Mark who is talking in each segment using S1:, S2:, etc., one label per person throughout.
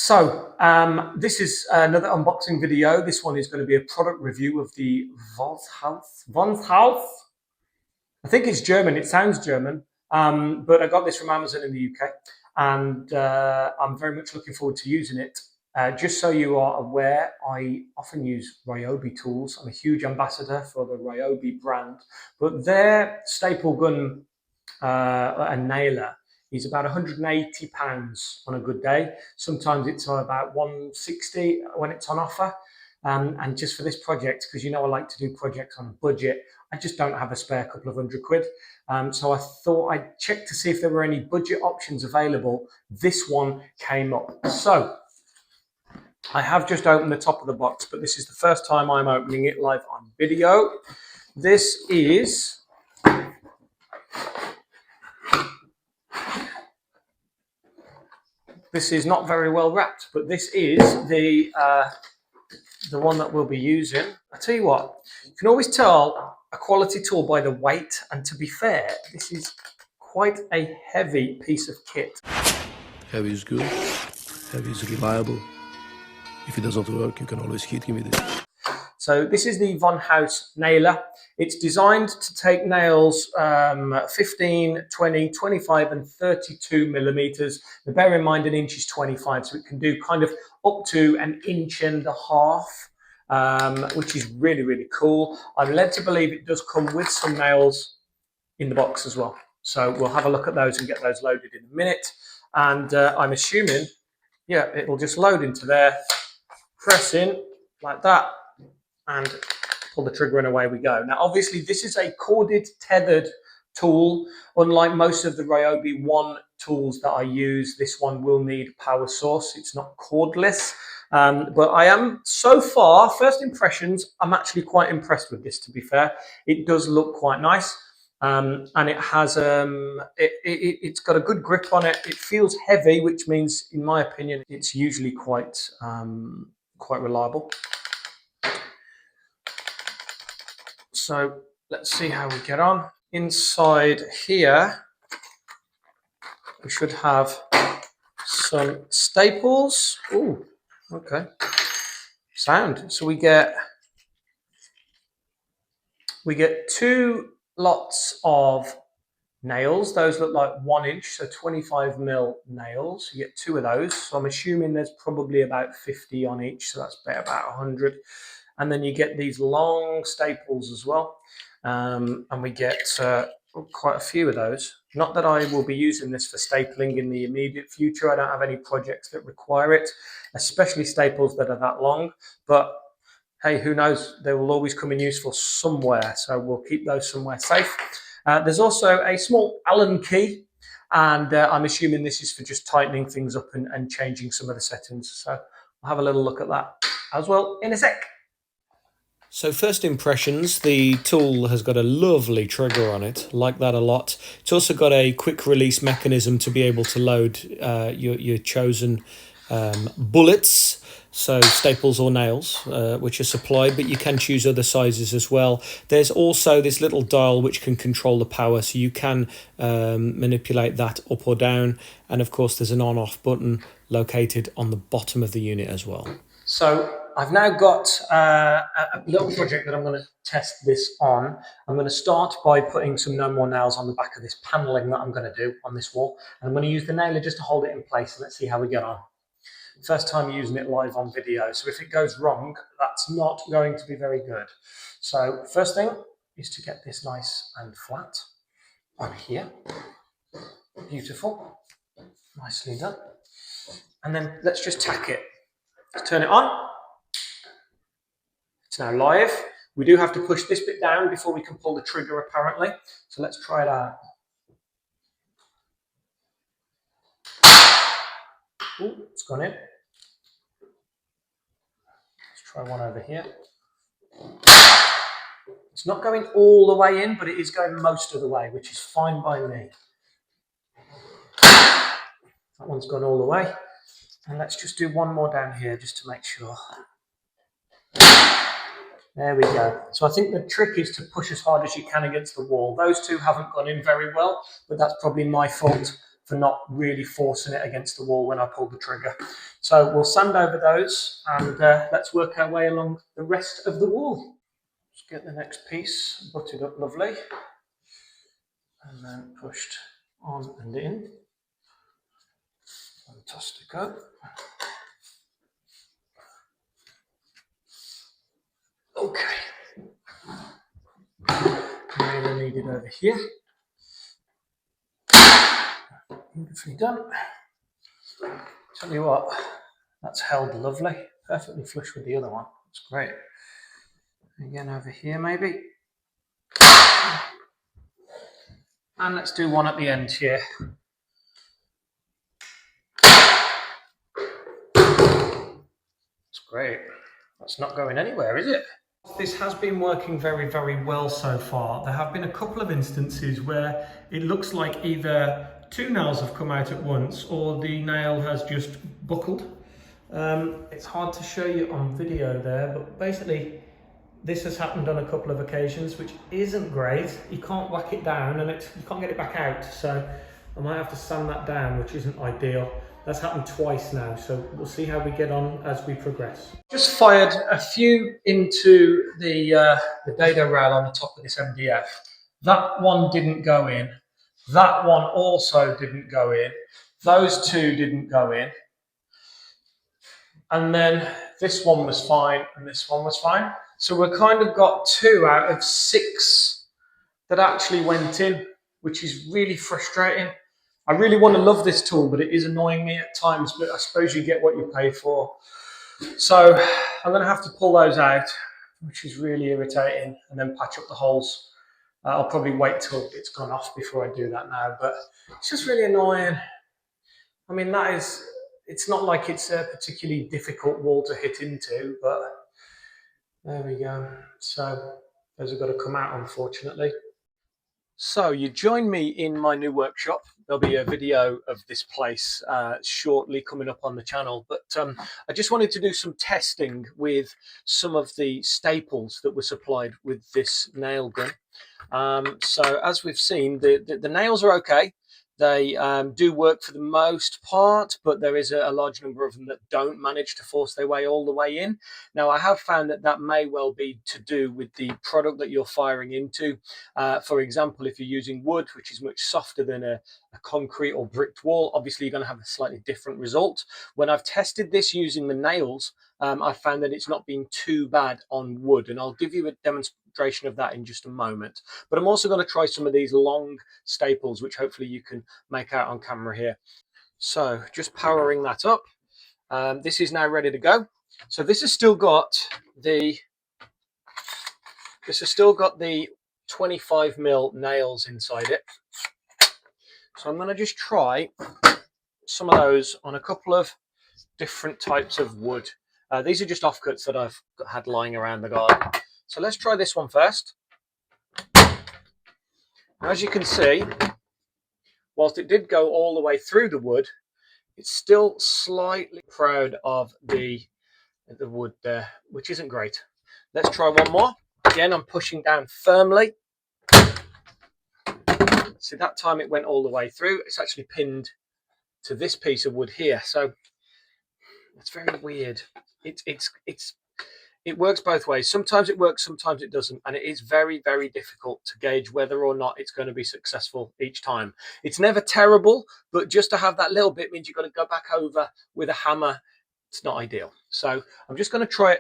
S1: This is another unboxing video. This one is going to be a product review of the VonHaus. VonHaus. I think it's German. It sounds German, but I got this from Amazon in the UK, and I'm very much looking forward to using it. Just so you are aware, I often use Ryobi tools. I'm a huge ambassador for the Ryobi brand, but their staple gun and nailer is about £180 on a good day. Sometimes it's about £160 when it's on offer. And just for this project, because you know I like to do projects on a budget, I just don't have a spare couple of £100. So I thought I'd check to see if there were any budget options available. This one came up. So I have just opened the top of the box, but this is the first time I'm opening it live on video. This is not very well wrapped, but this is the one that we'll be using. I tell you what, you can always tell a quality tool by the weight, and to be fair, this is quite a heavy piece of kit.
S2: Heavy is good, heavy is reliable. If it doesn't work, you can always hit him with it.
S1: So this is the VonHaus nailer. It's designed to take nails 15, 20, 25 and 32 millimeters. Now bear in mind an inch is 25, so it can do kind of up to 1.5 inches, which is really, really cool. I'm led to believe it does come with some nails in the box as well. So we'll have a look at those and get those loaded in a minute. And I'm assuming, yeah, it'll just load into there, press in like that, and pull the trigger and away we go. Now, obviously, this is a corded, tethered tool. Unlike most of the Ryobi One tools that I use, this one will need power source. It's not cordless. But I am, so far, first impressions, I'm actually quite impressed with this, to be fair. It does look quite nice. And it has, it's got a good grip on it. It feels heavy, which means, in my opinion, it's usually quite reliable. So let's see how we get on. Inside here, we should have some staples. Ooh, okay. Sound. So we get 2 lots of nails. Those look like 1 inch, so 25mm nails. You get 2 of those. So I'm assuming there's probably about 50 on each, so that's about 100. And then you get these long staples as well. And we get quite a few of those. Not that I will be using this for stapling in the immediate future. I don't have any projects that require it, especially staples that are that long. But hey, who knows? They will always come in useful somewhere. So we'll keep those somewhere safe. There's also a small Allen key. And I'm assuming this is for just tightening things up and changing some of the settings. So I'll have a little look at that as well in a sec. So first impressions, the tool has got a lovely trigger on it, like that a lot. It's also got a quick release mechanism to be able to load your chosen bullets, so staples or nails, which are supplied, but you can choose other sizes as well. There's also this little dial which can control the power, so you can manipulate that up or down. And of course there's an on-off button located on the bottom of the unit as well. So I've now got a little project that I'm going to test this on. I'm going to start by putting some no more nails on the back of this paneling that I'm going to do on this wall. And I'm going to use the nailer just to hold it in place, and let's see how we get on. First time using it live on video, so if it goes wrong, that's not going to be very good. So first thing is to get this nice and flat on here. Beautiful. Nicely done. And then let's just tack it. Let's turn it on. It's now live. We do have to push this bit down before we can pull the trigger, apparently. So let's try it out. Ooh, it's gone in. Let's try one over here. It's not going all the way in, but it is going most of the way, which is fine by me. That one's gone all the way. And let's just do one more down here just to make sure. There we go. So I think the trick is to push as hard as you can against the wall. Those two haven't gone in very well, but that's probably my fault for not really forcing it against the wall when I pulled the trigger. So we'll sand over those and let's work our way along the rest of the wall. Let's get the next piece butted up lovely and then pushed on and in. Fantastico. Okay. Really needed over here. Beautifully done. Tell you what, that's held lovely. Perfectly flush with the other one. That's great. Again over here maybe. And let's do one at the end here. That's great. That's not going anywhere, is it? This has been working very, very well so far. There have been a couple of instances where it looks like either two nails have come out at once or the nail has just buckled. It's hard to show you on video there, but basically this has happened on a couple of occasions, which isn't great. You can't whack it down and you can't get it back out. So I might have to sand that down, which isn't ideal. That's happened twice now, so we'll see how we get on as we progress. Just fired a few into the dado rail on the top of this MDF. That one didn't go in. That one also didn't go in. Those two didn't go in. And then this one was fine and this one was fine. So we've kind of got 2 out of 6 that actually went in, which is really frustrating. I really want to love this tool, but it is annoying me at times, but I suppose you get what you pay for. So I'm going to have to pull those out, which is really irritating, and then patch up the holes. I'll probably wait till it's gone off before I do that now, but it's just really annoying. I mean, it's not like it's a particularly difficult wall to hit into, but there we go. So those have got to come out, unfortunately. So you join me in my new workshop. There'll be a video of this place shortly coming up on the channel, but I just wanted to do some testing with some of the staples that were supplied with this nail gun. So as we've seen, the nails are okay. They do work for the most part, but there is a large number of them that don't manage to force their way all the way in. Now, I have found that may well be to do with the product that you're firing into. For example, if you're using wood, which is much softer than a concrete or bricked wall, obviously you're going to have a slightly different result. When I've tested this using the nails, I found that it's not been too bad on wood, and I'll give you a demonstration of that in just a moment. But I'm also going to try some of these long staples, which hopefully you can make out on camera here. So just powering that up. This is now ready to go. So this has still got the 25mm nails inside it. So I'm going to just try some of those on a couple of different types of wood. These are just offcuts that I've had lying around the garden. So let's try this one first. Now, as you can see, whilst it did go all the way through the wood, it's still slightly proud of the wood there, which isn't great. Let's try one more. Again, I'm pushing down firmly. See, that time it went all the way through. It's actually pinned to this piece of wood here. So it's very weird. It works both ways. Sometimes it works, sometimes it doesn't. And it is very, very difficult to gauge whether or not it's going to be successful each time. It's never terrible, but just to have that little bit means you've got to go back over with a hammer. It's not ideal. So I'm just going to try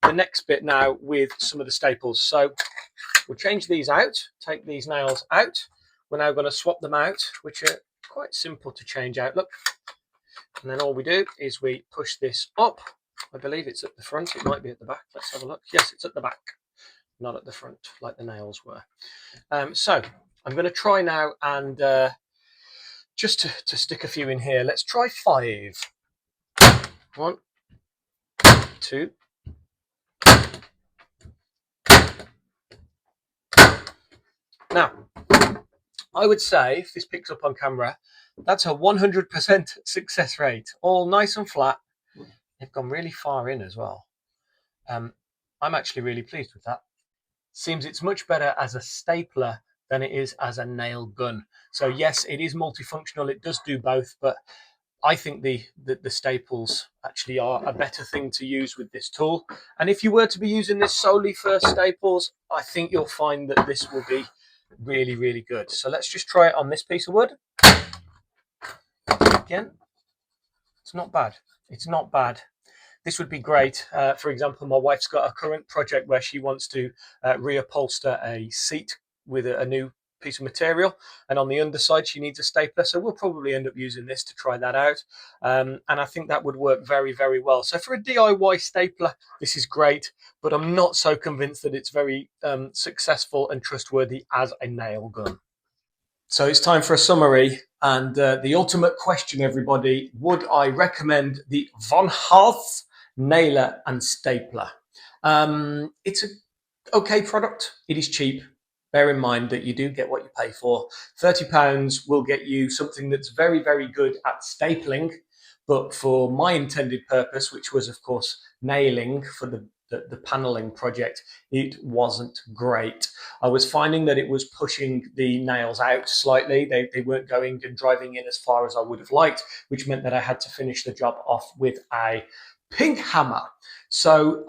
S1: the next bit now with some of the staples. So we'll change these out, take these nails out. We're now going to swap them out, which are quite simple to change out. Look. And then all we do is we push this up. I believe it's at the front. It might be at the back. Let's have a look. Yes, it's at the back, not at the front like the nails were. So I'm going to try now and just to stick a few in here. Let's try 5. 1, 2. Now, I would say if this picks up on camera, that's a 100% success rate. All nice and flat. They've gone really far in as well. I'm actually really pleased with that. Seems it's much better as a stapler than it is as a nail gun. So yes, it is multifunctional. It does do both, but I think the staples actually are a better thing to use with this tool. And if you were to be using this solely for staples, I think you'll find that this will be really, really good. So let's just try it on this piece of wood. Again, it's not bad. It's not bad. This would be great. For example, my wife's got a current project where she wants to reupholster a seat with a new piece of material, and on the underside she needs a stapler, so we'll probably end up using this to try that out, and I think that would work very, very well. So for a DIY stapler, this is great, but I'm not so convinced that it's very successful and trustworthy as a nail gun. So it's time for a summary, and the ultimate question, everybody: would I recommend the VonHaus nailer and stapler? It's an okay product. It is cheap. Bear in mind that you do get what you pay for. £30 will get you something that's very, very good at stapling, but for my intended purpose, which was, of course, nailing for the paneling project, it wasn't great. I was finding that it was pushing the nails out slightly. They weren't going and driving in as far as I would have liked, which meant that I had to finish the job off with a pink hammer. So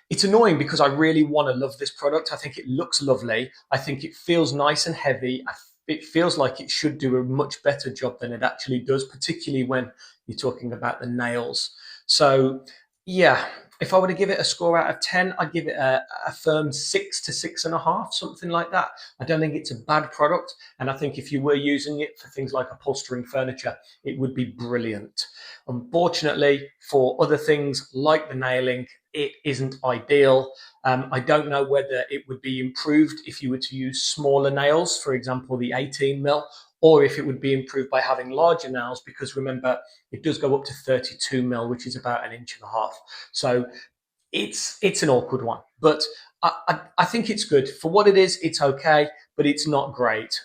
S1: it's annoying because I really want to love this product. I think it looks lovely. I think it feels nice and heavy. It feels like it should do a much better job than it actually does, particularly when you're talking about the nails. So yeah, if I were to give it a score out of 10, I'd give it a firm 6 to 6.5, something like that. I don't think it's a bad product. And I think if you were using it for things like upholstering furniture, it would be brilliant. Unfortunately, for other things like the nailing, it isn't ideal. I don't know whether it would be improved if you were to use smaller nails, for example, the 18mm, or if it would be improved by having larger nails, because remember, it does go up to 32mm, which is about 1.5 inches. So it's an awkward one, but I think it's good for what it is. It's okay, but it's not great.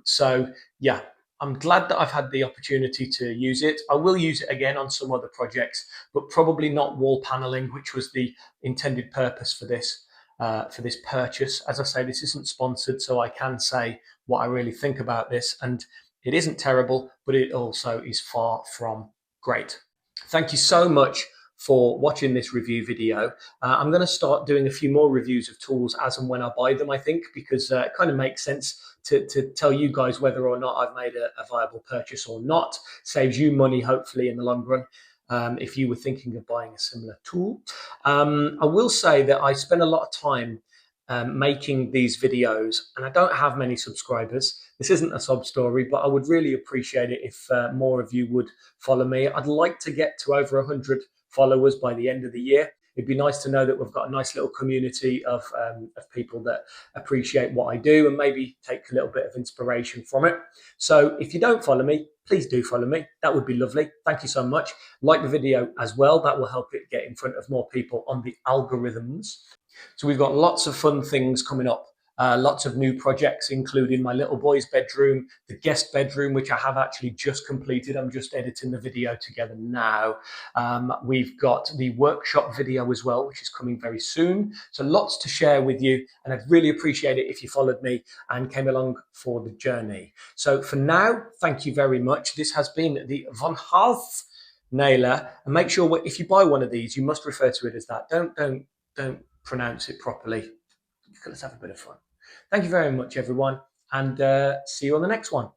S1: So yeah, I'm glad that I've had the opportunity to use it. I will use it again on some other projects, but probably not wall paneling, which was the intended purpose for this purchase. As I say, this isn't sponsored, so I can say what I really think about this, and it isn't terrible, but it also is far from great. Thank you so much for watching this review video. I'm going to start doing a few more reviews of tools as and when I buy them, I think, because it kind of makes sense to tell you guys whether or not I've made a viable purchase or not. Saves you money, hopefully, in the long run. If you were thinking of buying a similar tool. I will say that I spend a lot of time making these videos, and I don't have many subscribers. This isn't a sob story, but I would really appreciate it if more of you would follow me. I'd like to get to over 100 followers by the end of the year. It'd be nice to know that we've got a nice little community of people that appreciate what I do and maybe take a little bit of inspiration from it. So if you don't follow me, please do follow me. That would be lovely. Thank you so much. Like the video as well. That will help it get in front of more people on the algorithms. So we've got lots of fun things coming up. Lots of new projects, including my little boy's bedroom, the guest bedroom, which I have actually just completed. I'm just editing the video together now. We've got the workshop video as well, which is coming very soon. So lots to share with you, and I'd really appreciate it if you followed me and came along for the journey. So for now, thank you very much. This has been the VonHaus nailer, and make sure if you buy one of these, you must refer to it as that. Don't pronounce it properly. Let's have a bit of fun. Thank you very much, everyone, and see you on the next one.